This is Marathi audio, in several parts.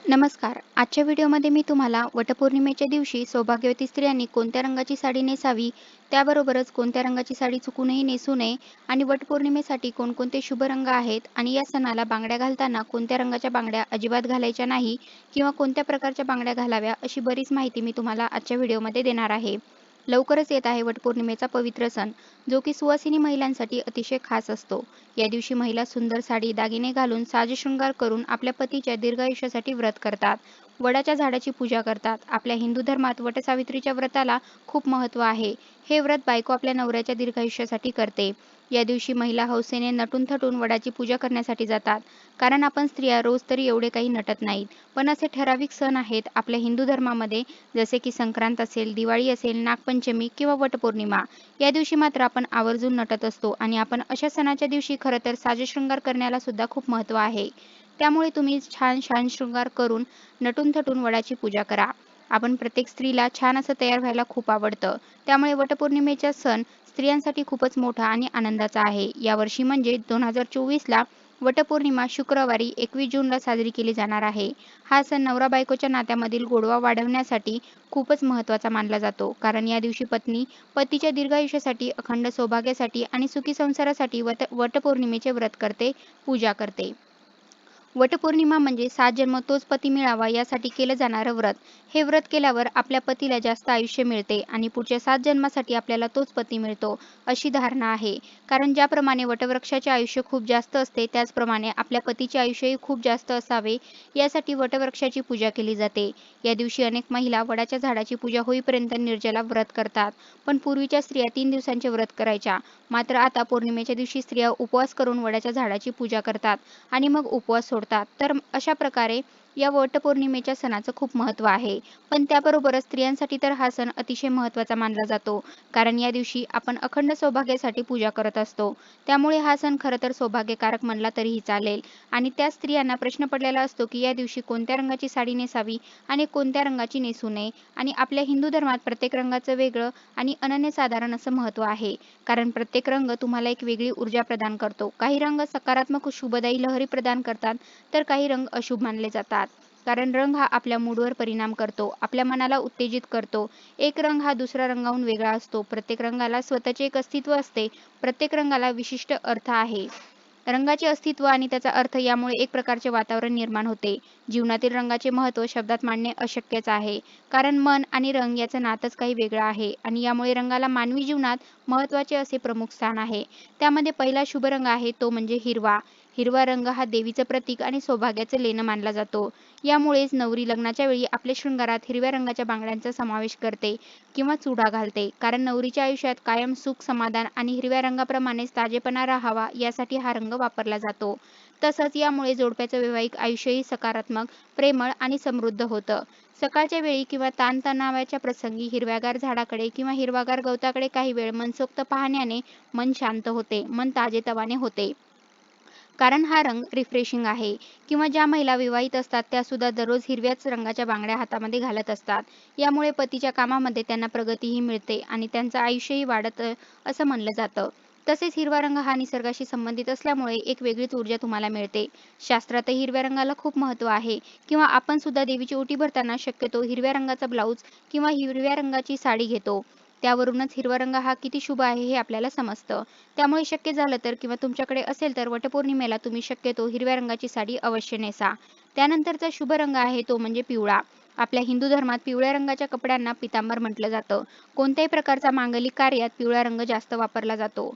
नमस्कार. आजच्या व्हिडिओमध्ये मी तुम्हाला वटपौर्णिमेच्या दिवशी सौभाग्यवती स्त्रियांनी कोणत्या रंगाची साडी नेसावी, त्याबरोबरच कोणत्या रंगाची साडी चुकूनही नेसू नये आणि वटपौर्णिमेसाठी कोणकोणते शुभ रंग आहेत आणि या सणाला बांगड्या घालताना कोणत्या रंगाच्या बांगड्या अजिबात घालायच्या नाही किंवा कोणत्या प्रकारच्या बांगड्या घालाव्या अशी बरीच माहिती मी तुम्हाला आजच्या व्हिडिओमध्ये देणार आहे. लवकरच येत आहे वटपौर्णिमेचा पवित्र सण, जो की सुवासिनी महिलांसाठी अतिशय खास असतो. या दिवशी महिला सुंदर साडी, दागिने घालून साजशृंगार करून आपल्या पतीच्या दीर्घायुष्यासाठी व्रत करतात. वडाच्या झाडाची पूजा करतात. आपल्या हिंदू धर्मात वटसावित्रीच्या व्रताला खूप महत्त्व आहे. हे व्रत बायको आपल्या नवऱ्याच्या दीर्घायुष्यासाठी करते. या दिवशी महिला हौसेने नटून-थटून वडाची पूजा करण्यासाठी जातात. कारण आपण स्त्रिया रोज तरी एवढे काही नटत नाहीत. पण असे ठराविक सण आहेत आपल्या हिंदू धर्मामध्ये, जसे की संक्रांत असेल, दिवाळी असेल, नागपंचमी किंवा वटपौर्णिमा. या दिवशी मात्र आपण आवर्जून नटत असतो आणि आपण अशा सणाच्या दिवशी खरं तर साजशृंगार करण्याला सुद्धा खूप महत्त्व आहे. त्यामुळे तुम्ही छान शृंगार करून नटून-थटून वडाची पूजा करा. आपण प्रत्येक स्त्रीला छान असं तयार व्हायला खूप आवडतं. त्यामुळे वटपौर्णिमेचा सण स्त्रियांसाठी खूपच मोठा आणि आनंदाचा आहे. यावर्षी म्हणजे 2024ला वटपौर्णिमा शुक्रवारी 21 जूनला साजरी केली जाणार आहे. हा सण नवरा-बायकोच्या नात्यामधील गोडवा वाढवण्यासाठी खूपच महत्त्वाचा मानला जातो. कारण या दिवशी पत्नी पतीच्या दीर्घायुष्यासाठी, अखंड सौभाग्यासाठी आणि सुखी संसारासाठी वटपौर्णिमेचे व्रत करते, पूजा करते. वटपौर्णिमा म्हणजे 7 जन्म तोच पती मिळावा यासाठी केलं जाणारं व्रत. हे व्रत केल्यावर आपल्या पतीला जास्त आयुष्य मिळते आणि पुढच्या 7 जन्मासाठी आपल्याला तोच पती मिळतो, अशी धारणा आहे. कारण ज्याप्रमाणे वटवृक्षाचे आयुष्य खूप जास्त असते, त्याचप्रमाणे आपल्या पतीचे आयुष्यही खूप जास्त असावे, यासाठी वटवृक्षाची पूजा केली जाते. या दिवशी अनेक महिला वडाच्या झाडाची पूजा होईपर्यंत निर्जला व्रत करतात. पण पूर्वीच्या स्त्रिया 3 दिवसांचे व्रत करायच्या. मात्र आता पौर्णिमेच्या दिवशी स्त्रिया उपवास करून वडाच्या झाडाची पूजा करतात आणि मग उपवास सोडतात. तर अशा प्रकारे या वटपौर्णिमेच्या सणाचं खूप महत्त्व आहे. पण त्याबरोबरच स्त्रियांसाठी तर हा सण अतिशय महत्त्वाचा मानला जातो. कारण या दिवशी आपण अखंड सौभाग्यासाठी पूजा करत असतो. त्यामुळे हा सण खरं तर सौभाग्यकारक म्हणला तरीही चालेल. आणि त्या स्त्रियांना प्रश्न पडलेला असतो, की या दिवशी कोणत्या रंगाची साडी नेसावी आणि कोणत्या रंगाची नेसू नये. आणि आपल्या हिंदू धर्मात प्रत्येक रंगाचं वेगळं आणि अनन्यसाधारण असं महत्त्व आहे. कारण प्रत्येक रंग तुम्हाला एक वेगळी ऊर्जा प्रदान करतो. काही रंग सकारात्मक शुभदायी लहरी प्रदान करतात, तर काही रंग अशुभ मानले जातात. कारण रंग हा आपल्या मूडवर परिणाम करतो, आपल्या मनाला उत्तेजित करतो. एक रंग हा दुसऱ्या रंगाहून वेगळा असतो. प्रत्येक रंगाला स्वतःचे एक अस्तित्व असते. प्रत्येक रंगाला विशिष्ट अर्थ आहे. रंगाचे अस्तित्व आणि त्याचा अर्थ यामुळे एक प्रकारचे वातावरण निर्माण होते. जीवनातील रंगाचे महत्त्व शब्दात मांडणे अशक्यच आहे. कारण मन आणि रंग याचं नातंच काही वेगळं आहे आणि यामुळे रंगाला मानवी जीवनात महत्त्वाचे असे प्रमुख स्थान आहे. त्यामध्ये पहिला शुभ रंग आहे तो म्हणजे हिरवा. हिरवा रंग हा देवीचं प्रतीक आणि सौभाग्याचं लेणं मानला जातो. यामुळेच नवरी लग्नाच्या वेळी आपल्या शृंगारात हिरव्या रंगाच्या बांगड्यांचा समावेश करते किंवा चुडा घालते. कारण नवरीच्या आयुष्यात कायम सुख, समाधान आणि हिरव्या रंगाप्रमाणेच ताजेपणा राहावा यासाठी हा रंग वापरला जातो. तसंच यामुळे जोडप्याचं वैवाहिक आयुष्यही सकारात्मक, प्रेमळ आणि समृद्ध होतं. सकाळच्या वेळी किंवा ताणतणावाच्या प्रसंगी हिरव्यागार झाडाकडे किंवा हिरवागार गवताकडे काही वेळ मनसोक्त पाहण्याने मन शांत होते, मन ताजेतवाने होते. कारण हा रंग रिफ्रेशिंग आहे. किंवा ज्या महिला विवाहित असतात त्या सुद्धा दररोज हिरव्याच रंगाच्या बांगड्या हातामध्ये घालत असतात. यामुळे पतीच्या कामामध्ये त्यांना प्रगतीही मिळते आणि त्यांचं आयुष्यही वाढतं असं म्हणलं जातं. तसेच हिरवा रंग हा निसर्गाशी संबंधित असल्यामुळे एक वेगळीच ऊर्जा तुम्हाला मिळते. शास्त्रातही हिरव्या रंगाला खूप महत्त्व आहे किंवा आपण सुद्धा देवीची ओटी भरताना शक्यतो हिरव्या रंगाचा ब्लाऊज किंवा हिरव्या रंगाची साडी घेतो. त्यावरूनच हिरवा रंग हा किती शुभ आहे हे आपल्याला समजतं. त्यामुळे शक्य झालं तर किंवा तुमच्याकडे असेल तर वटपौर्णिमेला तुम्ही शक्यतो हिरव्या रंगाची साडी अवश्य नेसा. त्यानंतरचा शुभ रंग आहे तो म्हणजे पिवळा. आपल्या हिंदू धर्मात पिवळ्या रंगाच्या कपड्यांना पितांबर म्हटलं जातं. कोणत्याही प्रकारचा मांगलिक कार्यात पिवळा रंग जास्त वापरला जातो.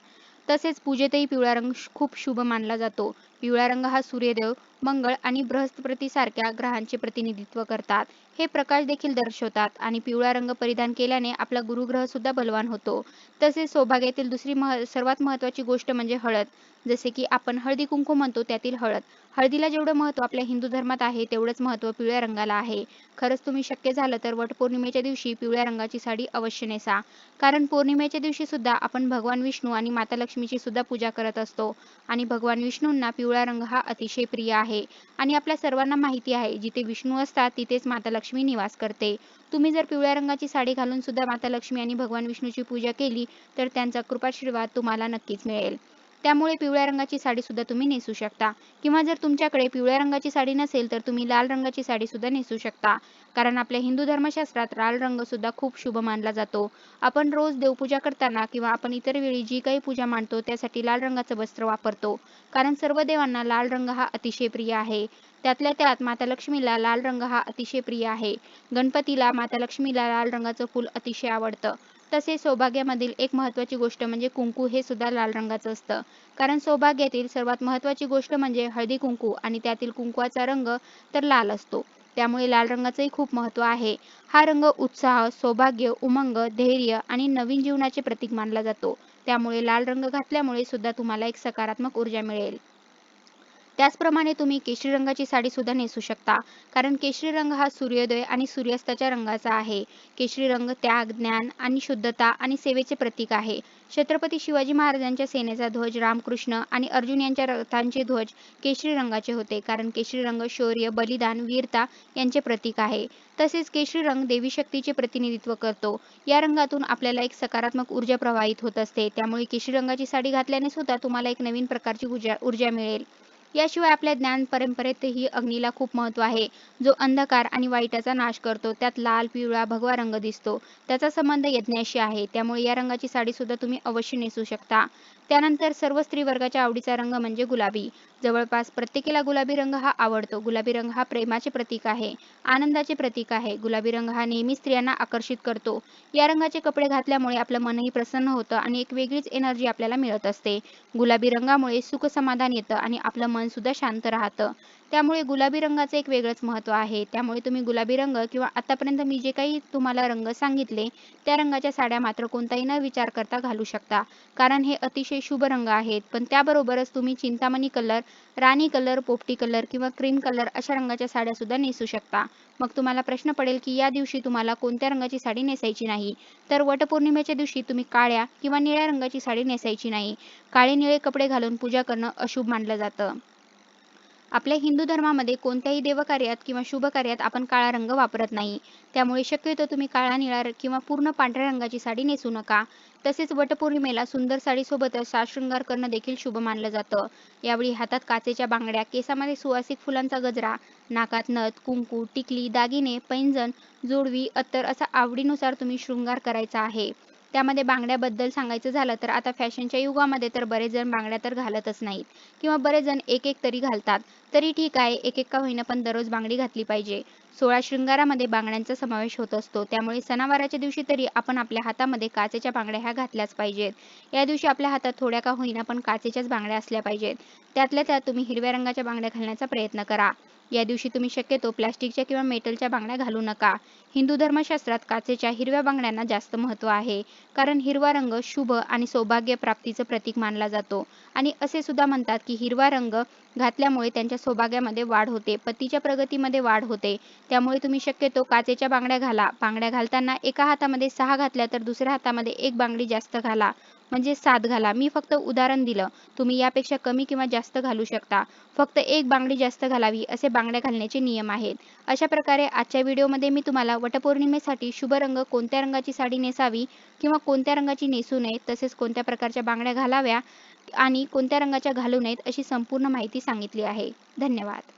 तसेच पूजेतही पिवळा रंग खूप शुभ मानला जातो. पिवळा रंग हा सूर्यदेव, मंगळ आणि बृहस्पतीसारख्या ग्रहांचे प्रतिनिधित्व करतात. हे प्रकाश देखील दर्शवतात आणि पिवळा रंग परिधान केल्याने आपला गुरुग्रह सुद्धा बलवान होतो. तसेच सौभाग्यातील दुसरी सर्वात महत्त्वाची गोष्ट म्हणजे हळद. जसे की आपण हळदी-कुंकू म्हणतो त्यातील हळद. हळदीला जेवढं महत्त्व आपल्या हिंदू धर्मात आहे तेवढंच महत्त्व पिवळ्या रंगाला आहे. खरंच तुम्ही शक्य झालं तर वटपौर्णिमेच्या दिवशी पिवळ्या रंगाची साडी अवश्य नेसा. कारण पौर्णिमेच्या दिवशी सुद्धा आपण भगवान विष्णू आणि माता लक्ष्मीची सुद्धा पूजा करत असतो आणि भगवान विष्णूंना पिवळा रंग हा अतिशय प्रिय आहे आणि आपल्या सर्वांना माहिती आहे जिथे विष्णू असतात तिथेच माता लक्ष्मी निवास करते. तुम्ही जर पिवळ्या रंगाची साडी घालून सुद्धा माता लक्ष्मी आणि भगवान विष्णूची पूजा केली तर त्यांचा कृपाशीर्वाद तुम्हाला नक्कीच मिळेल. त्यामुळे पिवळ्या रंगाची साडी सुद्धा तुम्ही नेसू शकता. किंवा जर तुमच्याकडे पिवळ्या रंगाची साडी नसेल तर तुम्ही लाल रंगाची साडी सुद्धा नेसू शकता. कारण आपल्या हिंदू धर्मशास्त्रात लाल रंग सुद्धा खूप शुभ मानला जातो. आपण रोज देवपूजा करताना किंवा आपण इतर वेळी जी काही पूजा मांडतो त्यासाठी लाल रंगाचं वस्त्र वापरतो. कारण सर्व देवांना लाल रंग हा अतिशय प्रिय आहे. त्यातल्या त्यात माता लक्ष्मीला लाल रंग हा अतिशय प्रिय आहे. गणपतीला माता लक्ष्मीला लाल रंगाचं फूल अतिशय आवडतं. तसेच सौभाग्यामधील एक महत्त्वाची गोष्ट म्हणजे कुंकू हे सुद्धा लाल रंगाचं असतं. कारण सौभाग्यातील सर्वात महत्त्वाची गोष्ट म्हणजे हळदी कुंकू आणि त्यातील कुंकवाचा रंग तर लाल असतो. त्यामुळे लाल रंगाचंही खूप महत्त्व आहे. हा रंग उत्साह, सौभाग्य, उमंग, धैर्य आणि नवीन जीवनाचे प्रतीक मानला जातो. त्यामुळे लाल रंग घातल्यामुळे सुद्धा तुम्हाला एक सकारात्मक ऊर्जा मिळेल. त्याचप्रमाणे तुम्ही केशरी रंगाची साडी सुद्धा नेसू शकता. कारण केशरी रंग हा सूर्योदय आणि सूर्यास्ताच्या रंगाचा आहे. केशरी रंग त्याग, ज्ञान आणि शुद्धता आणि सेवेचे प्रतीक आहे. छत्रपती शिवाजी महाराजांच्या सेनेचा ध्वज रामकृष्ण आणि अर्जुन यांच्या रथांचे ध्वज केशरी रंगाचे होते. कारण केशरी रंग शौर्य, बलिदान, वीरता यांचे प्रतीक आहे. तसेच केशरी रंग देवी शक्तीचे प्रतिनिधित्व करतो. या रंगातून आपल्याला एक सकारात्मक ऊर्जा प्रवाहित होत असते. त्यामुळे केशरी रंगाची साडी घातल्याने सुद्धा तुम्हाला एक नवीन प्रकारची ऊर्जा मिळेल. याशिवाय आपल्या ज्ञान परंपरेतही अग्नीला खूप महत्त्व आहे, जो अंधकार आणि वाईटाचा नाश करतो. त्यात लाल, पिवळा, भगवा रंग दिसतो. त्याचा संबंध यज्ञाशी आहे. त्यामुळे या रंगाची साडी सुद्धा तुम्ही अवश्य नेसू शकता. त्यानंतर सर्व स्त्री वर्गाच्या आवडीचा रंग म्हणजे गुलाबी. जवळपास प्रत्येकीला गुलाबी रंग हा आवडतो. गुलाबी रंग हा प्रेमाचे प्रतीक आहे, आनंदाचे प्रतीक आहे. गुलाबी रंग हा नेहमी स्त्रियांना आकर्षित करतो. या रंगाचे कपडे घातल्यामुळे आपलं मनही प्रसन्न होतं आणि एक वेगळीच एनर्जी आपल्याला मिळत असते. गुलाबी रंगामुळे सुख समाधान येतं आणि आपलं मन सुद्धा शांत राहतं. त्यामुळे गुलाबी रंगाचं एक वेगळंच महत्त्व आहे. त्यामुळे तुम्ही गुलाबी रंग किंवा आतापर्यंत मी जे काही तुम्हाला रंग सांगितले, त्या रंगाच्या साड्या मात्र कोणताही न विचार करता घालू शकता. कारण हे अतिशय शुभ रंग आहेत. पण त्याबरोबरच तुम्ही चिंतामणी कलर, राणी कलर, पोपटी कलर किंवा क्रीम कलर अशा रंगाच्या साड्या सुद्धा नेसू शकता. मग तुम्हाला प्रश्न पडेल की या दिवशी तुम्हाला कोणत्या रंगाची साडी नेसायची नाही? तर वटपौर्णिमेच्या दिवशी तुम्ही काळ्या किंवा निळ्या रंगाची साडी नेसायची नाही. काळे निळे कपडे घालून पूजा करणं अशुभ मानलं जातं. आपल्या हिंदू धर्मामध्ये कोणत्याही देवकार्यात किंवा शुभ कार्यात आपण काळा रंग वापरत नाही. त्यामुळे शक्यतो तुम्ही काळा, निळा किंवा पूर्ण पांढऱ्या रंगाची साडी नेसू नका. तसेच वटपौर्णिमेला सुंदर साडीसोबतच साजशृंगार करणं देखील शुभ मानलं जातं. यावेळी हातात काचेच्या बांगड्या, केसामध्ये सुवासिक फुलांचा गजरा, नाकात नथ, कुंकू, टिकली, दागिने, पैंजण, जोडवी, अत्तर असा आवडीनुसार तुम्ही शृंगार करायचा आहे. त्यामध्ये बांगड्याबद्दल सांगायचं झालं तर आता फॅशनच्या युगामध्ये तर बरेच जण बांगड्या तर घालतच नाहीत किंवा बरेच जण एक तरी घालतात. तरी ठीक आहे, एक का होईना पण दररोज बांगडी घातली पाहिजे. 16 शृंगारामध्ये बांगड्यांचा समावेश होत असतो. त्यामुळे सणावाराच्या दिवशी तरी आपण आपल्या हातामध्ये काचेच्या बांगड्या ह्या घातल्याच पाहिजेत. या दिवशी आपल्या हातात थोड्या का होईना पण काचेच्याच बांगड्या असल्या पाहिजेत. त्यातल्या त्यात तुम्ही हिरव्या रंगाच्या बांगड्या घालण्याचा प्रयत्न करा. या दिवशी तुम्ही शक्यतो प्लास्टिकच्या किंवा मेटलच्या बांगड्या घालू नका. हिंदू धर्मशास्त्रात काचेच्या हिरव्या बांगड्यांना जास्त महत्त्व आहे. कारण हिरवा रंग शुभ आणि सौभाग्य प्राप्तीचं प्रतीक मानला जातो. आणि असे सुद्धा म्हणतात की हिरवा रंग घातल्यामुळे त्यांच्या सौभाग्यामध्ये वाढ होते, पतीच्या प्रगतीमध्ये वाढ होते. त्यामुळे तुम्ही शक्यतो काचेच्या बांगड्या घाला. बांगड्या घालताना एका हातामध्ये 6 घातल्या तर दुसऱ्या हातामध्ये 1 बांगडी जास्त घाला. म्हणजे 7 घाला. मी फक्त उदाहरण दिलं. तुम्ही यापेक्षा कमी किंवा जास्त घालू शकता. फक्त 1 बांगडी जास्त घालावी असे बांगड्या घालण्याचे नियम आहेत. अशा प्रकारे आजच्या व्हिडिओमध्ये मी तुम्हाला वटपौर्णिमेसाठी शुभ रंग कोणत्या रंगाची साडी नेसावी किंवा कोणत्या रंगाची नेसू नये, तसेच कोणत्या प्रकारच्या बांगड्या घालाव्या आणि कोणत्या रंगाच्या घालू नयेत अशी संपूर्ण माहिती सांगितली आहे. धन्यवाद.